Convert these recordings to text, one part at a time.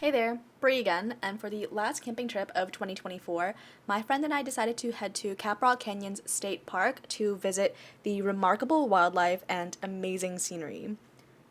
Hey there, Bree again, and for the last camping trip of 2024, my friend and I decided to head to Caprock Canyons State Park to visit the remarkable wildlife and amazing scenery.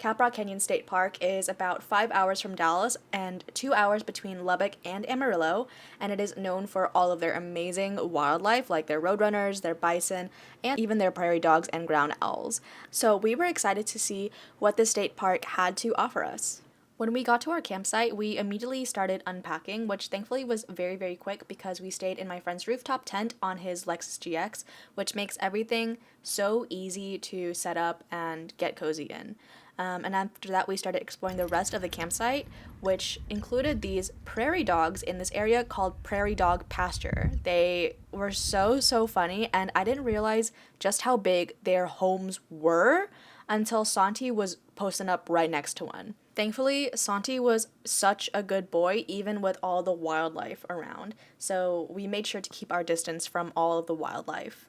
Caprock Canyon State Park is about 5 hours from Dallas and 2 hours between Lubbock and Amarillo, and it is known for all of their amazing wildlife like their roadrunners, their bison, and even their prairie dogs and ground owls. So we were excited to see what the state park had to offer us. When we got to our campsite, we immediately started unpacking, which thankfully was very, very quick because we stayed in my friend's rooftop tent on his Lexus GX, which makes everything so easy to set up and get cozy in. And after that, we started exploring the rest of the campsite, which included these prairie dogs in this area called Prairie Dog Pasture. They were so funny, and I didn't realize just how big their homes were until Santi was posting up right next to one. Thankfully, Santi was such a good boy, even with all the wildlife around, so we made sure to keep our distance from all of the wildlife.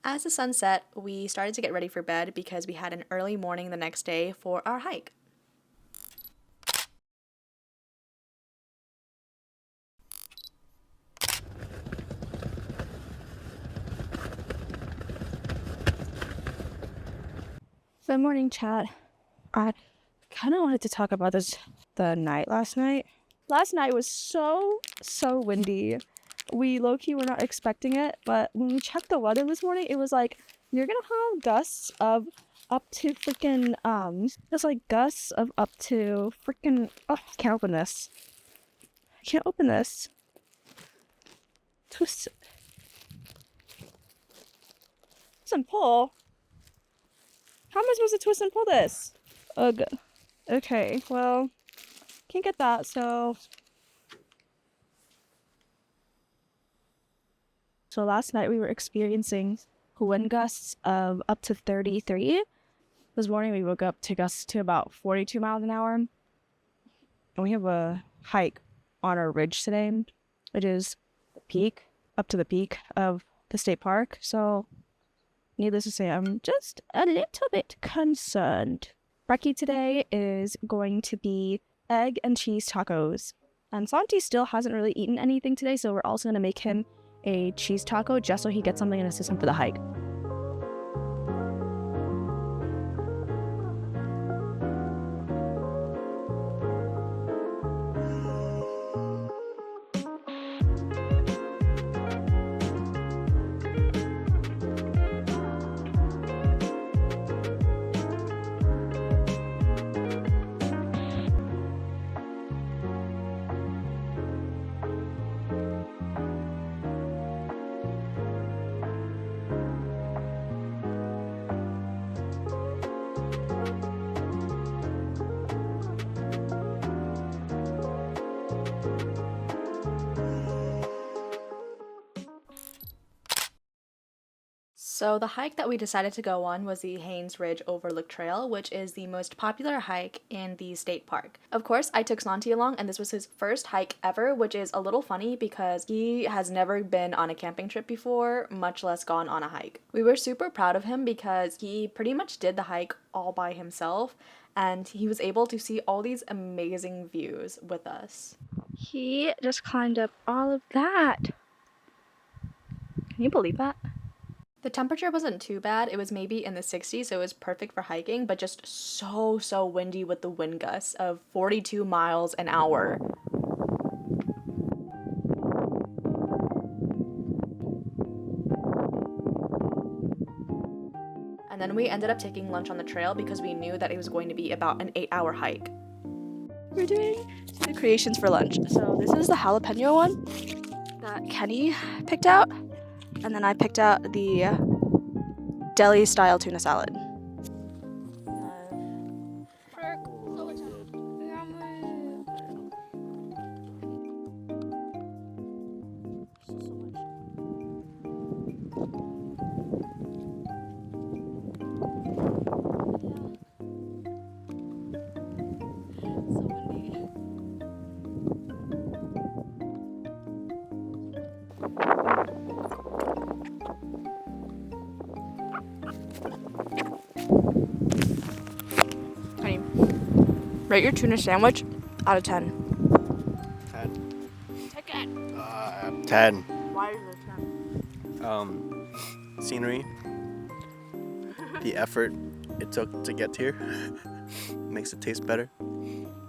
As the sun set, we started to get ready for bed because we had an early morning the next day for our hike. Good morning, chat. I kind of wanted to talk about the night last night. Last night was so windy. We low-key were not expecting it, but when we checked the weather this morning, it was like, you're gonna have gusts of up to freaking, just like gusts of up to freaking, oh, I can't open this. I can't open this. Twist and pull? How am I supposed to twist and pull this? Ugh. Okay, well, can't get that, so last night we were experiencing wind gusts of up to 33. This morning we woke up to gusts to about 42 miles an hour. And we have a hike on our ridge today, which is the peak, up to the peak of the state park. So needless to say, I'm just a little bit concerned. Brekkie today is going to be egg and cheese tacos. And Santi still hasn't really eaten anything today, so we're also going to make him a cheese taco just so he gets something in his system for the hike. So the hike that we decided to go on was the Haynes Ridge Overlook Trail, which is the most popular hike in the state park. Of course, I took Santi along, and this was his first hike ever, which is a little funny because he has never been on a camping trip before, much less gone on a hike. We were super proud of him because he pretty much did the hike all by himself, and he was able to see all these amazing views with us. He just climbed up all of that. Can you believe that? The temperature wasn't too bad. It was maybe in the 60s, so it was perfect for hiking, but just so windy with the wind gusts of 42 miles an hour. And then we ended up taking lunch on the trail because we knew that it was going to be about an 8-hour hike. We're doing the creations for lunch. So this is the jalapeno one that Kenny picked out. And then I picked out the deli-style tuna salad. Rate your tuna sandwich out of 10. 10. Why is it 10? Scenery, the effort it took to get here makes it taste better.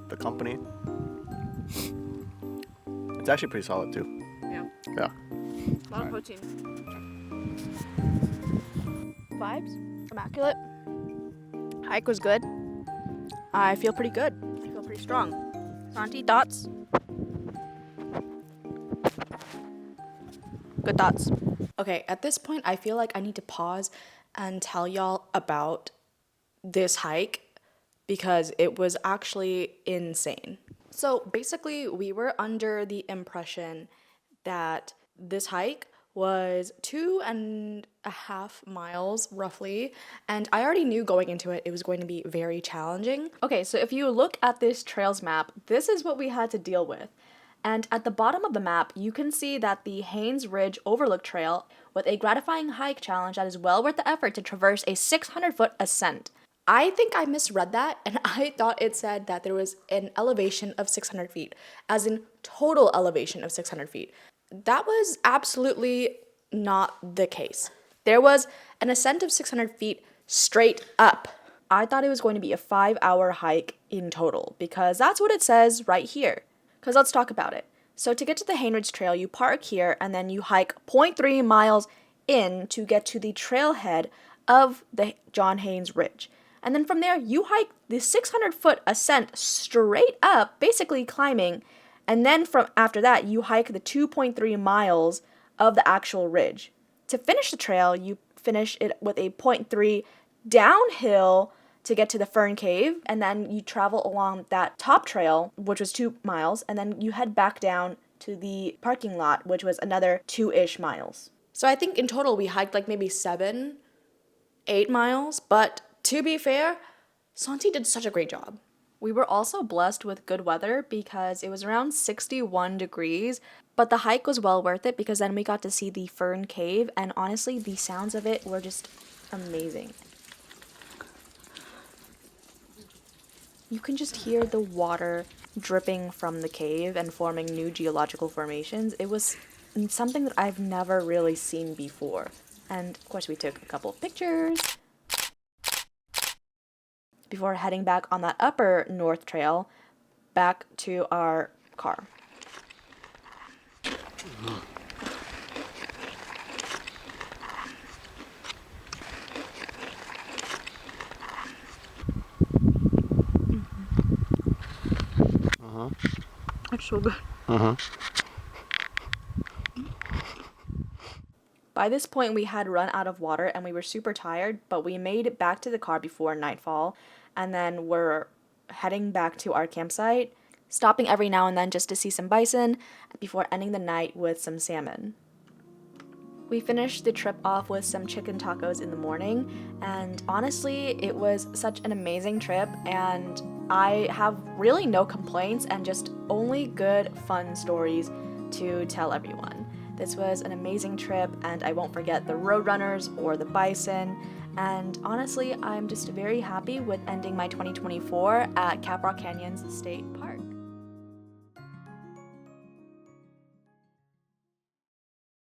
The company, it's actually pretty solid too. Yeah. Yeah. A lot of protein. Vibes, immaculate. Hike was good. I feel pretty good. I feel pretty strong. Santi, thoughts? Good thoughts. Okay, at this point, I feel like I need to pause and tell y'all about this hike because it was actually insane. So basically, we were under the impression that this hike was 2.5 miles roughly, and I already knew going into it was going to be very challenging. Okay, so if you look at this trails map, this is what we had to deal with. And at the bottom of the map, you can see that the Haynes Ridge Overlook Trail with a gratifying hike challenge that is well worth the effort to traverse a 600-foot ascent. I think I misread that, and I thought it said that there was an elevation of 600 feet, as in total elevation of 600 feet. That was absolutely not the case. There was an ascent of 600 feet straight up. I thought it was going to be a 5-hour hike in total, because that's what it says right here. Because let's talk about it. So to get to the Haynes Ridge Trail, you park here, and then you hike 0.3 miles in to get to the trailhead of the John Haynes Ridge. And then from there, you hike the 600-foot ascent straight up, basically climbing. And then from after that, you hike the 2.3 miles of the actual ridge. To finish the trail, you finish it with a 0.3 downhill to get to the Fern Cave. And then you travel along that top trail, which was 2 miles. And then you head back down to the parking lot, which was another 2-ish miles. So I think in total, we hiked like maybe 7, 8 miles. But to be fair, Santi did such a great job. We were also blessed with good weather because it was around 61 degrees, but the hike was well worth it because then we got to see the Fern Cave, and honestly, the sounds of it were just amazing. You can just hear the water dripping from the cave and forming new geological formations. It was something that I've never really seen before. And of course, we took a couple of pictures before heading back on that upper north trail back to our car. It's so good. By this point, we had run out of water and we were super tired, but we made it back to the car before nightfall, and then we're heading back to our campsite, stopping every now and then just to see some bison before ending the night with some salmon. We finished the trip off with some chicken tacos in the morning, and honestly, it was such an amazing trip, and I have really no complaints and just only good, fun stories to tell everyone. This was an amazing trip, and I won't forget the roadrunners or the bison. And honestly, I'm just very happy with ending my 2024 at Caprock Canyons State Park.